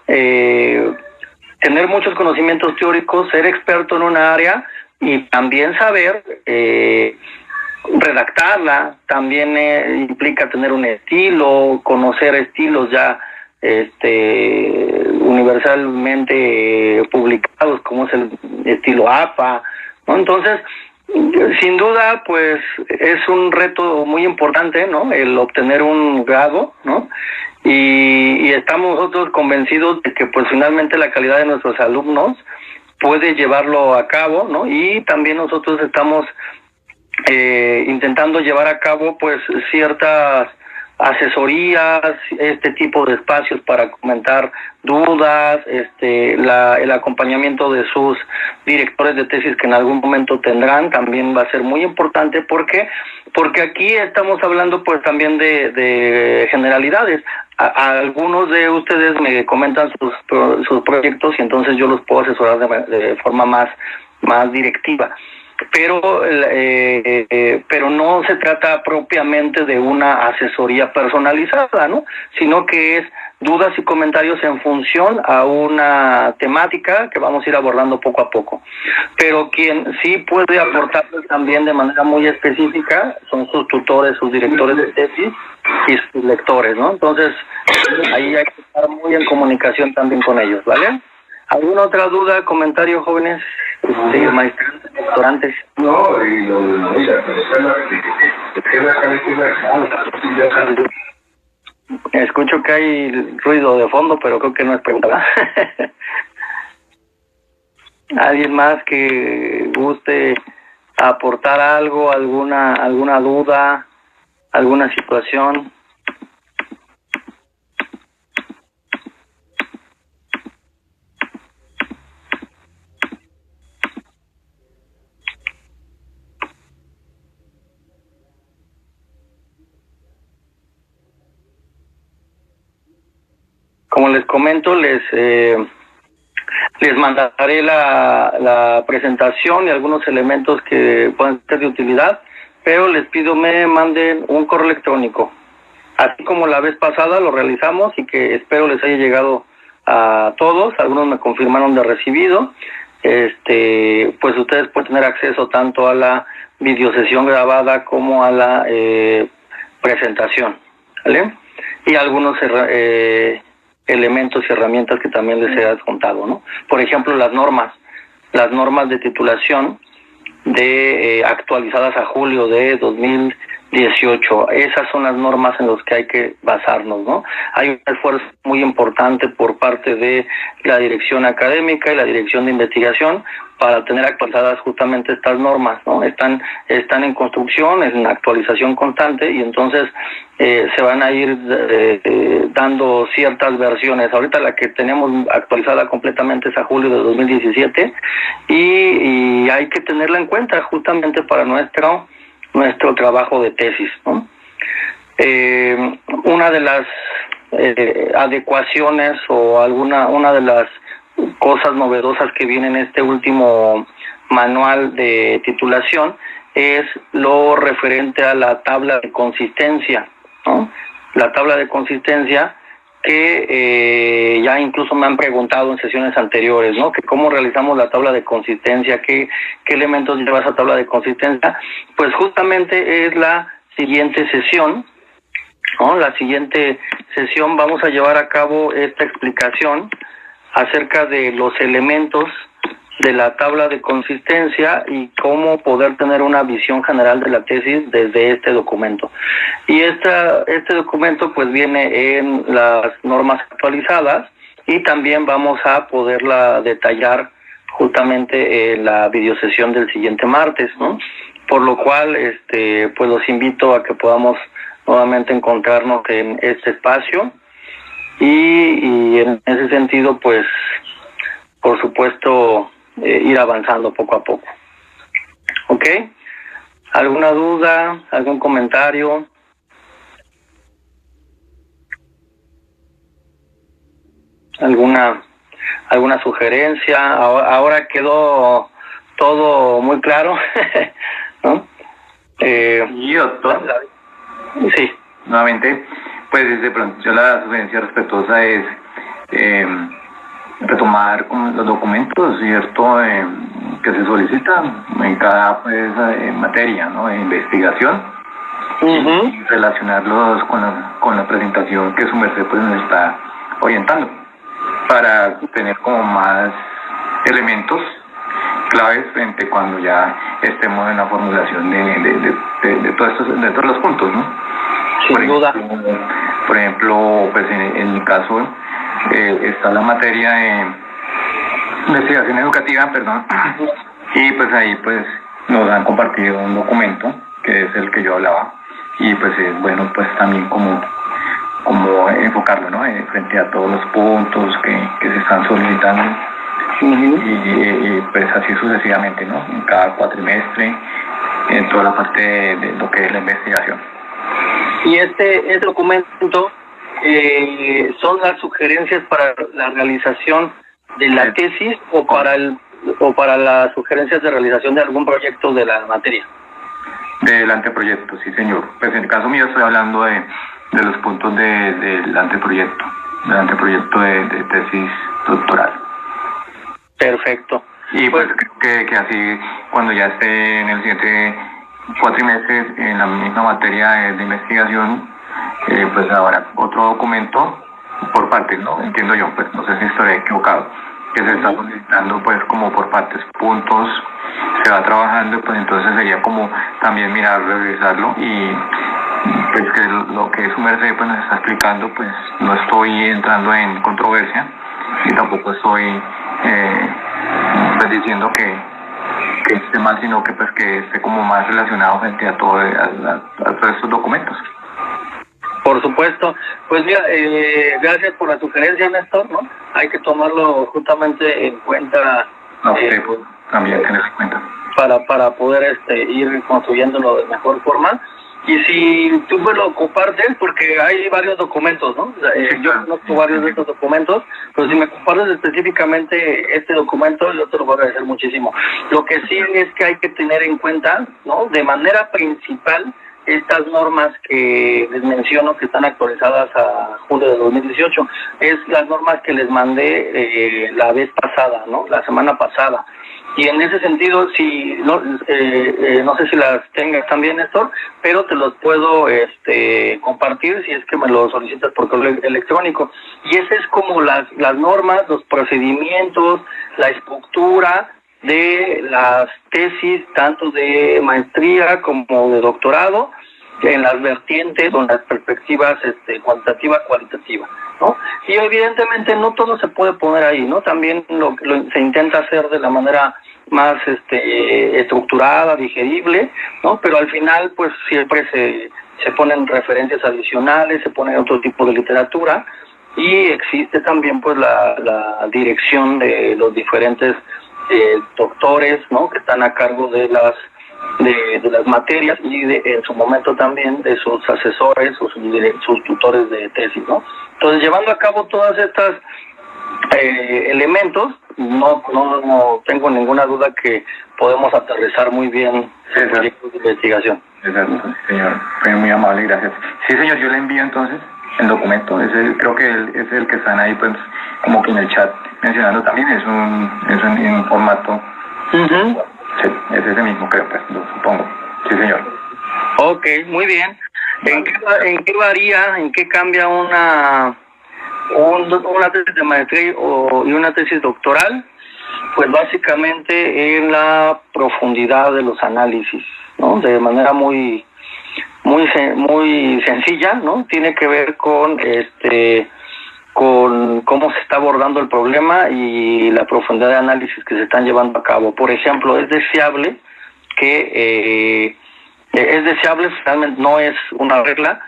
[SPEAKER 1] tener muchos conocimientos teóricos, ser experto en una área y también saber redactarla. También implica tener un estilo, conocer estilos ya universalmente publicados, como es el estilo APA, ¿no? Entonces, sin duda, pues es un reto muy importante, ¿no? El obtener un grado, ¿no? Y estamos nosotros convencidos de que pues finalmente la calidad de nuestros alumnos puede llevarlo a cabo, ¿no? Y también nosotros estamos intentando llevar a cabo pues ciertas asesorías, este tipo de espacios para comentar dudas, el acompañamiento de sus directores de tesis que en algún momento tendrán, también va a ser muy importante. Porque aquí estamos hablando pues también de generalidades. Algunos de ustedes me comentan sus proyectos y entonces yo los puedo asesorar de forma más directiva. Pero no se trata propiamente de una asesoría personalizada, ¿no? Sino que es dudas y comentarios en función a una temática que vamos a ir abordando poco a poco. Pero quien sí puede aportarles también de manera muy específica son sus tutores, sus directores de tesis y sus lectores, ¿no? Entonces, ahí hay que estar muy en comunicación también con ellos, ¿vale? ¿Alguna otra duda, comentario, jóvenes, maestros, doctorantes?
[SPEAKER 5] No, y mira,
[SPEAKER 1] escucho que hay ruido de fondo, pero creo que no es pregunta. ¿Alguien más que guste aportar algo, alguna duda, alguna situación? Como les comento, les mandaré la presentación y algunos elementos que pueden ser de utilidad, pero les pido me manden un correo electrónico. Así como la vez pasada lo realizamos y que espero les haya llegado a todos. Algunos me confirmaron de recibido. Pues ustedes pueden tener acceso tanto a la videosesión grabada como a la presentación, ¿vale? Y algunos elementos y herramientas que también les he adjuntado, ¿no? Por ejemplo, las normas de titulación actualizadas a julio de 2018. Esas son las normas en las que hay que basarnos, ¿no? Hay un esfuerzo muy importante por parte de la dirección académica y la dirección de investigación para tener actualizadas justamente estas normas, ¿no? Están en construcción, en actualización constante, y entonces se van a ir dando ciertas versiones. Ahorita la que tenemos actualizada completamente es a julio de 2017 y hay que tenerla en cuenta justamente para nuestro trabajo de tesis, ¿no? Una de las adecuaciones o una de las cosas novedosas que viene en este último manual de titulación es lo referente a la tabla de consistencia, ¿no? La tabla de consistencia que ya incluso me han preguntado en sesiones anteriores, ¿no? Que cómo realizamos la tabla de consistencia, qué elementos lleva esa tabla de consistencia. Pues justamente es la siguiente sesión, ¿no? La siguiente sesión vamos a llevar a cabo esta explicación acerca de los elementos de la tabla de consistencia y cómo poder tener una visión general de la tesis desde este documento. Y este documento pues viene en las normas actualizadas y también vamos a poderla detallar justamente en la videosesión del siguiente martes, ¿no? Por lo cual pues los invito a que podamos nuevamente encontrarnos en este espacio y en ese sentido pues por supuesto ir avanzando poco a poco. ¿Ok? ¿Alguna duda? ¿Algún comentario? ¿Alguna sugerencia? Ahora quedó todo muy claro, ¿no?
[SPEAKER 3] Y doctor,
[SPEAKER 1] sí.
[SPEAKER 3] Nuevamente, pues de pronto yo la sugerencia respetuosa es retomar los documentos, ¿cierto?, que se solicitan en cada pues, materia, ¿no?, de investigación, y relacionarlos con la presentación que su merced pues, nos está orientando, para tener como más elementos claves frente cuando ya estemos en la formulación de todos los puntos, ¿no?
[SPEAKER 1] Sin duda.
[SPEAKER 3] Por ejemplo, pues en mi caso está la materia de investigación educativa, y pues ahí pues nos han compartido un documento que es el que yo hablaba, y pues es bueno pues también como enfocarlo, ¿no?, frente a todos los puntos que se están solicitando, y pues así sucesivamente, ¿no?, en cada cuatrimestre, en toda la parte de lo que es la investigación.
[SPEAKER 1] Y este documento son las sugerencias para la realización de la tesis o para las sugerencias de realización de algún proyecto de la materia.
[SPEAKER 3] Del anteproyecto, sí señor. Pues en el caso mío estoy hablando de los puntos del anteproyecto de tesis doctoral.
[SPEAKER 1] Perfecto.
[SPEAKER 3] Y pues creo que así cuando ya esté en el siguiente cuatrimestre en la misma materia de investigación, pues habrá otro documento por partes, ¿no? Entiendo yo, pues no sé si estaré equivocado, que se está solicitando pues como por partes, puntos, se va trabajando, pues entonces sería como también mirarlo, revisarlo, y pues que lo que su merced pues nos está explicando, pues no estoy entrando en controversia y tampoco estoy pues diciendo que esté mal, sino que pues que esté como más relacionado frente a todos estos documentos.
[SPEAKER 1] Por supuesto. Pues mira, gracias por la sugerencia, Néstor, ¿no? Hay que tomarlo justamente en cuenta.
[SPEAKER 3] Usted pues, también tener en cuenta.
[SPEAKER 1] Para poder ir construyéndolo de mejor forma. Y si tú me lo compartes, porque hay varios documentos, ¿no? Yo conozco varios de estos documentos, pero si me compartes específicamente este documento, yo te lo voy a agradecer muchísimo. Lo que sí es que hay que tener en cuenta, ¿no?, de manera principal, estas normas que les menciono que están actualizadas a julio de 2018, es las normas que les mandé la vez pasada, ¿no?, la semana pasada. Y en ese sentido, si no sé si las tengas también, Néstor, pero te los puedo compartir si es que me lo solicitas por correo electrónico. Y esa es como las normas, los procedimientos, la estructura de las tesis, tanto de maestría como de doctorado, en las vertientes o en las perspectivas cuantitativa, cualitativa, ¿no? Y evidentemente no todo se puede poner ahí, ¿no? También se intenta hacer de la manera más estructurada, digerible, ¿no? Pero al final pues siempre se ponen referencias adicionales, se pone otro tipo de literatura, y existe también pues la dirección de los diferentes doctores, ¿no?, que están a cargo de las materias, y en su momento también de sus asesores o sus tutores de tesis, ¿no? Entonces, llevando a cabo todas estas elementos, no tengo ninguna duda que podemos aterrizar muy bien el proyecto de investigación.
[SPEAKER 3] Exacto, sí, señor. Fue muy amable, gracias. Sí, señor, yo le envío entonces el documento. Creo que es el que están ahí, pues, como que en el chat mencionando también. Es un formato. Sí, es ese mismo, creo, pues, lo supongo. Sí, señor.
[SPEAKER 1] Ok, muy bien. ¿En qué varía, en qué cambia una tesis de maestría y una tesis doctoral? Pues básicamente en la profundidad de los análisis, ¿no? De manera muy sencilla, ¿no? Tiene que ver con con cómo se está abordando el problema y la profundidad de análisis que se están llevando a cabo. Por ejemplo, es deseable, finalmente no es una regla,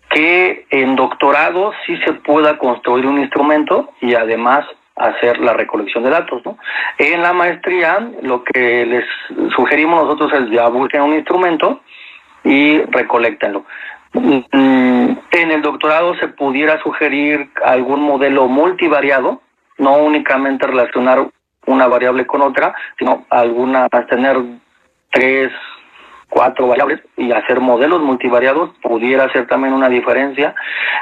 [SPEAKER 1] que en doctorado sí se pueda construir un instrumento y además hacer la recolección de datos, ¿no? En la maestría, lo que les sugerimos nosotros es ya busquen un instrumento y recoléctenlo. En el doctorado se pudiera sugerir algún modelo multivariado, no únicamente relacionar una variable con otra, sino tener 3, 4 variables y hacer modelos multivariados pudiera ser también una diferencia.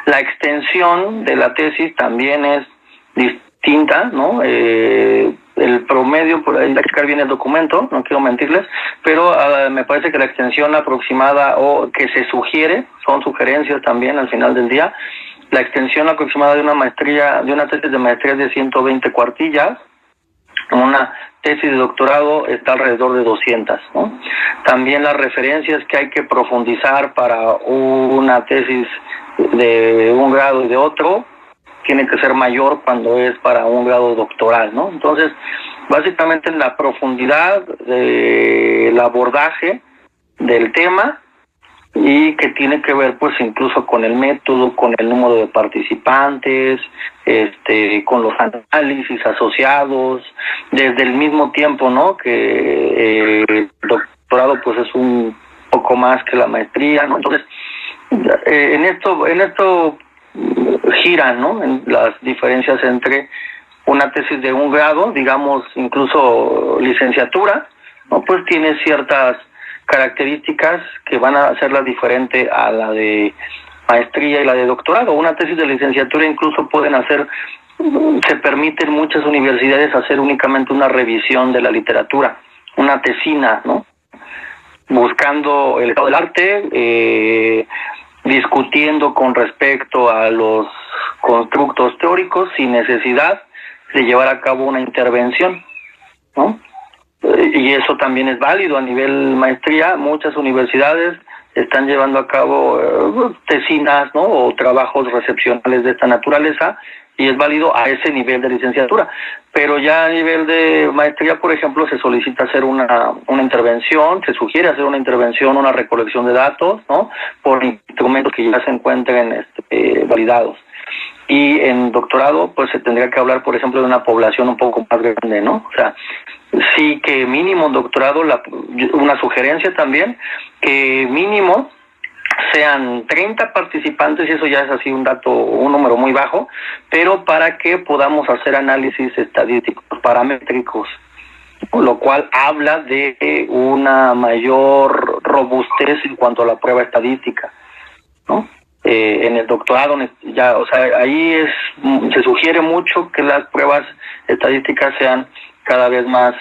[SPEAKER 1] La extensión de la tesis también es distinta, ¿no? El promedio, por ahí hay que checar bien el documento, no quiero mentirles, pero me parece que la extensión aproximada o que se sugiere, son sugerencias también al final del día, la extensión aproximada de una tesis de maestría es de 120 cuartillas, una tesis de doctorado está alrededor de 200, ¿no? También las referencias que hay que profundizar para una tesis de un grado y de otro tiene que ser mayor cuando es para un grado doctoral, ¿no? Entonces, básicamente la profundidad del abordaje del tema y que tiene que ver pues incluso con el método, con el número de participantes, con los análisis asociados, desde el mismo tiempo, ¿no? Que el doctorado pues es un poco más que la maestría, ¿no? Entonces, en esto giran, ¿no? En las diferencias entre una tesis de un grado, digamos incluso licenciatura, ¿no? Pues tiene ciertas características que van a hacerla diferente a la de maestría y la de doctorado. Una tesis de licenciatura incluso se permite en muchas universidades hacer únicamente una revisión de la literatura, una tesina, ¿no? Buscando el estado del arte, discutiendo con respecto a los constructos teóricos sin necesidad de llevar a cabo una intervención, ¿no? Y eso también es válido a nivel maestría. Muchas universidades están llevando a cabo tesinas, ¿no? O trabajos recepcionales de esta naturaleza, y es válido a ese nivel de licenciatura. Pero ya a nivel de maestría, por ejemplo, se solicita hacer una intervención, se sugiere hacer una intervención, una recolección de datos, ¿no? Por instrumentos que ya se encuentren validados. Y en doctorado, pues se tendría que hablar, por ejemplo, de una población un poco más grande, ¿no? O sea, sí que mínimo en doctorado, una sugerencia también, que mínimo sean 30 participantes, y eso ya es así un número muy bajo, pero para que podamos hacer análisis estadísticos, paramétricos, lo cual habla de una mayor robustez en cuanto a la prueba estadística, ¿no? En el doctorado ya, o sea, ahí se sugiere mucho que las pruebas estadísticas sean cada vez más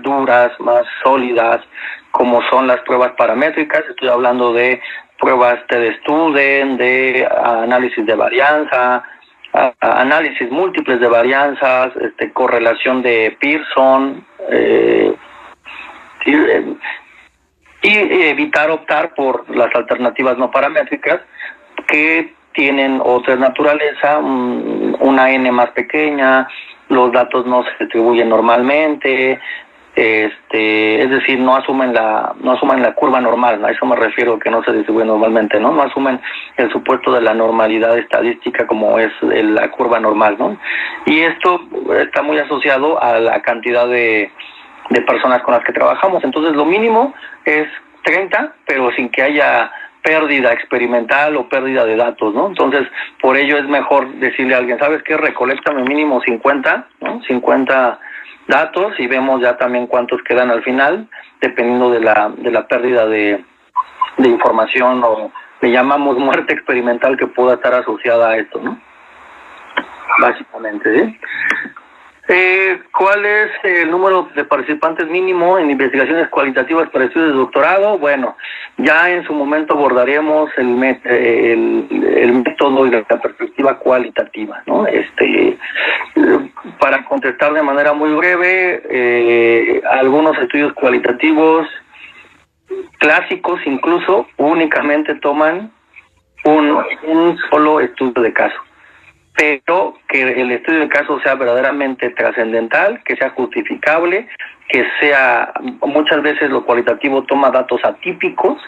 [SPEAKER 1] duras, más sólidas, como son las pruebas paramétricas. Estoy hablando de pruebas de Student, de análisis de varianza, análisis múltiples de varianzas, correlación de Pearson, y evitar optar por las alternativas no paramétricas que tienen otra naturaleza, una n más pequeña, los datos no se distribuyen normalmente, es decir, no asumen la curva normal, a eso me refiero, que no se distribuye normalmente, no asumen el supuesto de la normalidad estadística como es la curva normal, ¿no? Y esto está muy asociado a la cantidad de personas con las que trabajamos. Entonces lo mínimo es 30, pero sin que haya pérdida experimental o pérdida de datos, ¿no? Entonces, por ello es mejor decirle a alguien, ¿sabes qué? Recoléctame mínimo 50, ¿no? 50 datos y vemos ya también cuántos quedan al final, dependiendo de la pérdida de información, o le llamamos muerte experimental, que pueda estar asociada a esto, ¿no? Básicamente, ¿sí? ¿Cuál es el número de participantes mínimo en investigaciones cualitativas para estudios de doctorado? Bueno, ya en su momento abordaremos el método y la perspectiva cualitativa, ¿no? Para contestar de manera muy breve, algunos estudios cualitativos clásicos incluso únicamente toman un solo estudio de caso, pero que el estudio de caso sea verdaderamente trascendental, que sea justificable, que sea, muchas veces lo cualitativo toma datos atípicos,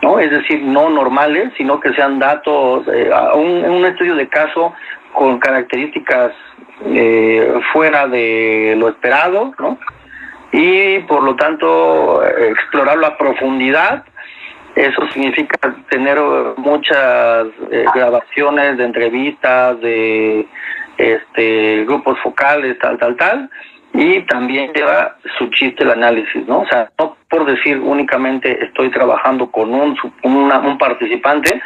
[SPEAKER 1] ¿no? Es decir, no normales, sino que sean datos, un estudio de caso con características fuera de lo esperado, ¿no? Y por lo tanto explorarlo a profundidad. Eso significa tener muchas grabaciones de entrevistas, de grupos focales, tal, y también lleva su chiste el análisis, ¿no? O sea, no por decir únicamente estoy trabajando con un participante,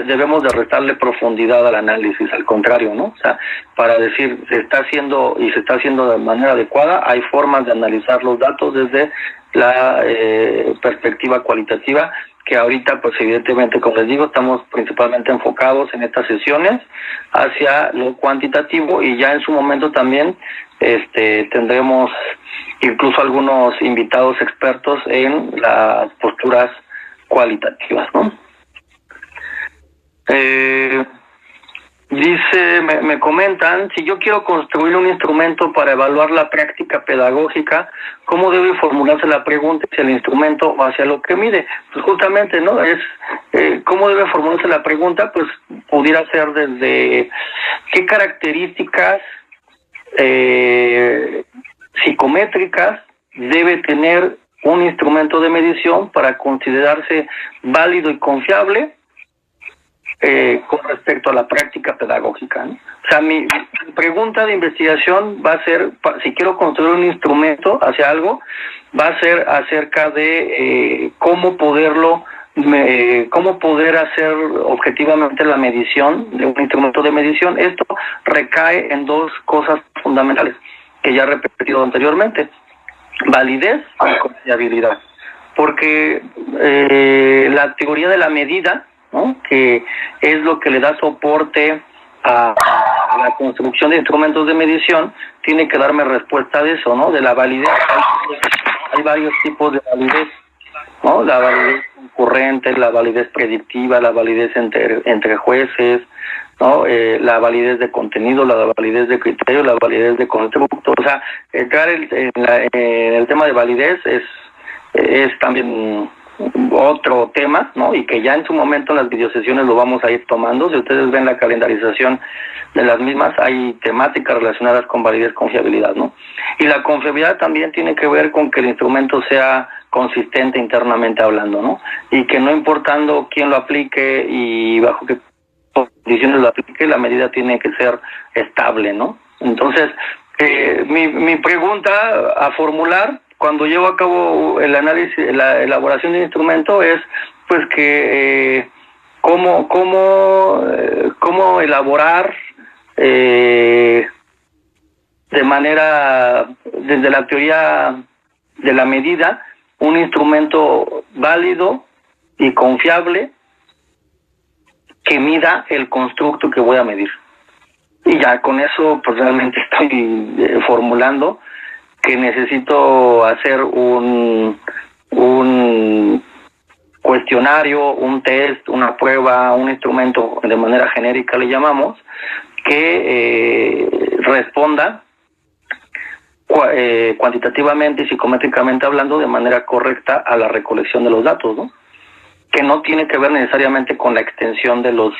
[SPEAKER 1] debemos de restarle profundidad al análisis, al contrario, ¿no? O sea, para decir se está haciendo de manera adecuada, hay formas de analizar los datos desde la perspectiva cualitativa, que ahorita pues evidentemente, como les digo, estamos principalmente enfocados en estas sesiones hacia lo cuantitativo, y ya en su momento también tendremos incluso algunos invitados expertos en las posturas cualitativas, ¿no? Dice, me comentan, si yo quiero construir un instrumento para evaluar la práctica pedagógica, ¿cómo debe formularse la pregunta hacia el instrumento o hacia lo que mide? Pues justamente, ¿no? ¿Cómo debe formularse la pregunta? Pues pudiera ser desde qué características psicométricas debe tener un instrumento de medición para considerarse válido y confiable con respecto a la práctica pedagógica, ¿no? O sea, mi pregunta de investigación va a ser, si quiero construir un instrumento hacia algo, va a ser acerca de cómo poder hacer objetivamente la medición de un instrumento de medición. Esto recae en dos cosas fundamentales que ya he repetido anteriormente: validez y confiabilidad. Porque la teoría de la medida, ¿no?, que es lo que le da soporte a la construcción de instrumentos de medición, tiene que darme respuesta de eso, ¿no? De la validez. Hay varios tipos de validez, ¿no? La validez concurrente, la validez predictiva, la validez entre jueces, ¿no? La validez de contenido, la validez de criterio, la validez de constructo. O sea, entrar en el tema de validez es también otro tema, ¿no? Y que ya en su momento en las videosesiones lo vamos a ir tomando. Si ustedes ven la calendarización de las mismas, hay temáticas relacionadas con validez, confiabilidad, ¿no? Y la confiabilidad también tiene que ver con que el instrumento sea consistente internamente hablando, ¿no? Y que no importando quién lo aplique y bajo qué condiciones lo aplique, la medida tiene que ser estable, ¿no? Entonces, mi pregunta a formular cuando llevo a cabo el análisis, la elaboración de instrumento, es pues que cómo elaborar de manera, desde la teoría de la medida, un instrumento válido y confiable que mida el constructo que voy a medir. Y ya con eso pues realmente estoy formulando que necesito hacer un cuestionario, un test, una prueba, un instrumento, de manera genérica le llamamos, que responda cuantitativamente y psicométricamente hablando de manera correcta a la recolección de los datos, ¿no? Que no tiene que ver necesariamente con la extensión de los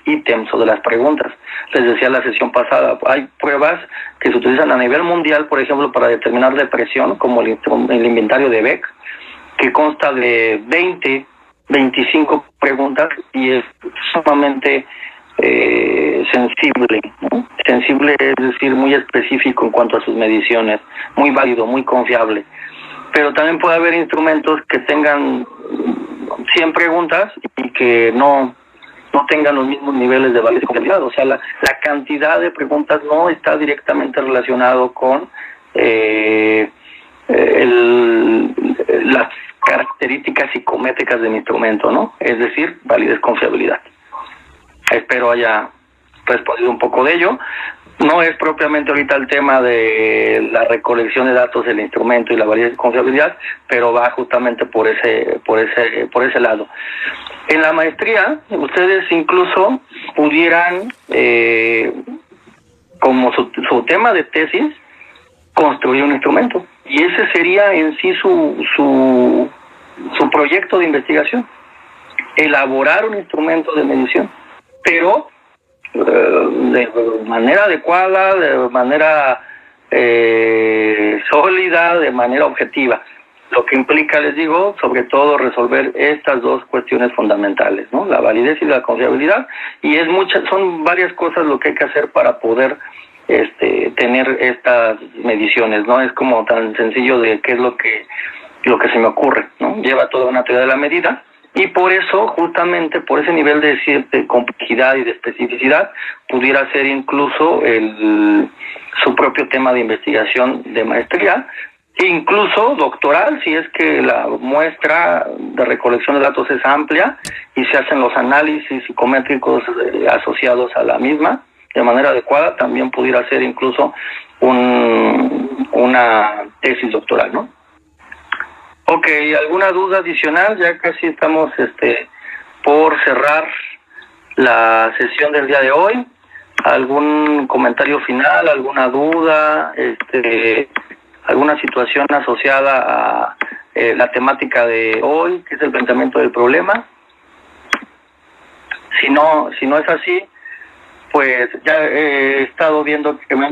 [SPEAKER 1] ítems o de las preguntas. Les decía en la sesión pasada, hay pruebas que se utilizan a nivel mundial, por ejemplo, para determinar depresión, como el inventario de Beck, que consta de 25 preguntas y es sumamente sensible, ¿no? Sensible es decir, muy específico en cuanto a sus mediciones, muy válido, muy confiable. Pero también puede haber instrumentos que tengan 100 preguntas y que no no tengan los mismos niveles de validez y confiabilidad. O sea, la cantidad de preguntas no está directamente relacionado con las características psicométricas del instrumento, ¿no? Es decir, validez, confiabilidad. Espero haya respondido un poco de ello. No es propiamente ahorita el tema de la recolección de datos del instrumento y la validez y confiabilidad, pero va justamente por ese lado. En la maestría, ustedes incluso pudieran, como su tema de tesis, construir un instrumento. Y ese sería en sí su proyecto de investigación. Elaborar un instrumento de medición. Pero de manera adecuada, de manera sólida, de manera objetiva. Lo que implica, les digo, sobre todo resolver estas dos cuestiones fundamentales, ¿no? La validez y la confiabilidad. Y son varias cosas lo que hay que hacer para poder tener estas mediciones, ¿no? Es como tan sencillo de qué es lo que se me ocurre, ¿no? Lleva toda una teoría de la medida. Y por eso, justamente, por ese nivel de complejidad y de especificidad, pudiera ser incluso su propio tema de investigación de maestría, e incluso doctoral, si es que la muestra de recolección de datos es amplia y se hacen los análisis psicométricos asociados a la misma de manera adecuada, también pudiera ser incluso una tesis doctoral, ¿no? Ok, ¿alguna duda adicional? Ya casi estamos por cerrar la sesión del día de hoy. ¿Algún comentario final? ¿Alguna duda? ¿Alguna situación asociada a la temática de hoy, que es el planteamiento del problema? Si no es así, pues ya he estado viendo que me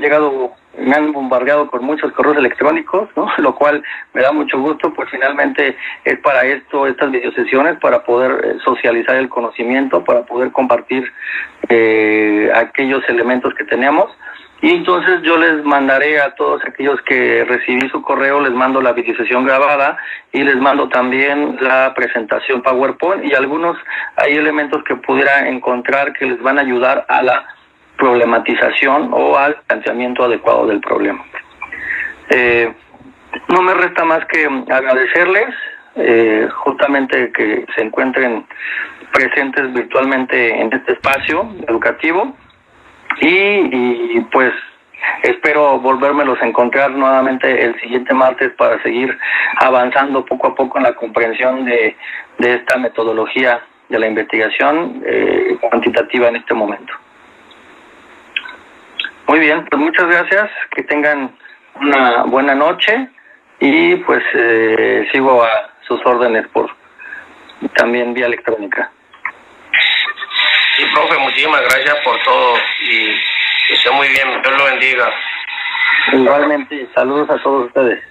[SPEAKER 1] han bombardeado con muchos correos electrónicos, ¿no? Lo cual me da mucho gusto, pues finalmente es para esto, estas videosesiones, para poder socializar el conocimiento, para poder compartir aquellos elementos que tenemos. Y entonces yo les mandaré a todos aquellos que recibí su correo, les mando la videosesión grabada y les mando también la presentación PowerPoint y hay elementos que pudiera encontrar que les van a ayudar a la problematización o al planteamiento adecuado del problema. No me resta más que agradecerles justamente que se encuentren presentes virtualmente en este espacio educativo. Y pues espero volvérmelos a encontrar nuevamente el siguiente martes para seguir avanzando poco a poco en la comprensión de esta metodología de la investigación cuantitativa en este momento. Muy bien, pues muchas gracias, que tengan una buena noche y pues sigo a sus órdenes también vía electrónica.
[SPEAKER 4] Sí, profe, muchísimas gracias por todo y que esté muy bien, Dios lo bendiga.
[SPEAKER 1] Igualmente, saludos a todos ustedes.